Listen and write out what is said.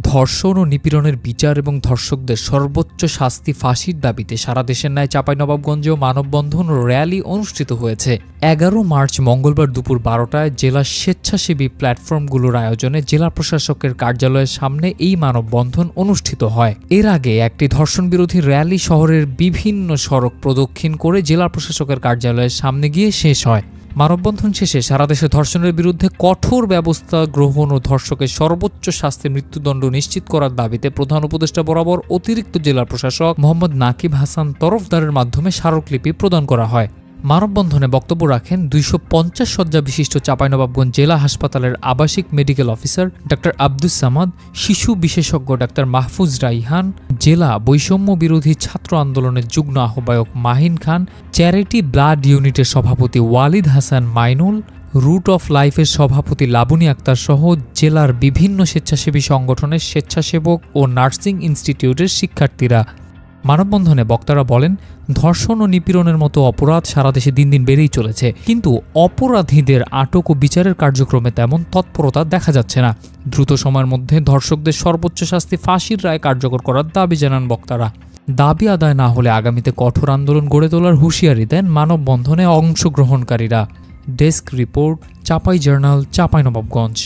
ধর্ষণ ও নিপীড়নের বিচার এবং ধর্ষকদের সর্বোচ্চ শাস্তি ফাঁসির দাবিতে সারা দেশের ন্যায় চাঁপাইনবাবগঞ্জেও মানববন্ধন ও র্যালি অনুষ্ঠিত হয়েছে। ১১ মার্চ মঙ্গলবার দুপুর ১২টায় জেলা স্বেচ্ছাসেবী প্ল্যাটফর্মগুলোর আয়োজনে জেলা প্রশাসকের কার্যালয়ের সামনে এই মানববন্ধন অনুষ্ঠিত হয়। এর আগে একটি ধর্ষণ বিরোধী র্যালি শহরের বিভিন্ন সড়ক প্রদক্ষিণ করে জেলা প্রশাসকের কার্যালয়ের সামনে গিয়ে শেষ হয়। মানববন্ধন শেষে সারা দেশে ধর্ষণের বিরুদ্ধে কঠোর ব্যবস্থা গ্রহণ ও ধর্ষকের সর্বোচ্চ শাস্তি মৃত্যুদণ্ড নিশ্চিত করার দাবিতে প্রধান উপদেষ্টা বরাবর অতিরিক্ত জেলা প্রশাসক মোহাম্মদ নাকিব হাসান তরফদারের মাধ্যমে স্মারকলিপি প্রদান করা হয়। মানববন্ধনে বক্তব্য রাখেন ২৫০ শয্যা বিশিষ্ট চাঁপাইনবাবগঞ্জ জেলা হাসপাতালের আবাসিক medical officer doctor Abdus Samad, শিশু বিশেষজ্ঞ ডাক্তার মাহফুজ রাইহান, জেলা বৈষম্য বিরোধী ছাত্র আন্দোলনের যুগ্ম আহ্বায়ক মাহিন খান, চ্যারিটি ব্লাড ইউনিটের সভাপতি ওয়ালিদ হাসান মাইনুল, রুট অফ লাইফের সভাপতি লাবনী আক্তার সহ জেলার বিভিন্ন স্বেচ্ছাসেবী সংগঠনের স্বেচ্ছাসেবক ও নার্সিং ইনস্টিটিউটের শিক্ষার্থীরা। মানববন্ধনে বক্তারা বলেন, ধর্ষণ ও নিপীড়নের মতো অপরাধ সারা দেশে দিন দিন বেড়েই চলেছে, কিন্তু অপরাধীদের আটক ও বিচারের কার্যক্রমে তেমন তৎপরতা দেখা যাচ্ছে না। দ্রুত সময়ের মধ্যে ধর্ষকদের সর্বোচ্চ শাস্তি ফাঁসির রায় কার্যকর করার দাবি জানান বক্তারা। দাবি আদায় না হলে আগামীতে কঠোর আন্দোলন গড়ে তোলার হুঁশিয়ারি দেন মানববন্ধনে অংশগ্রহণকারীরা। Desk report, Chapai journal, Chapainawabganj.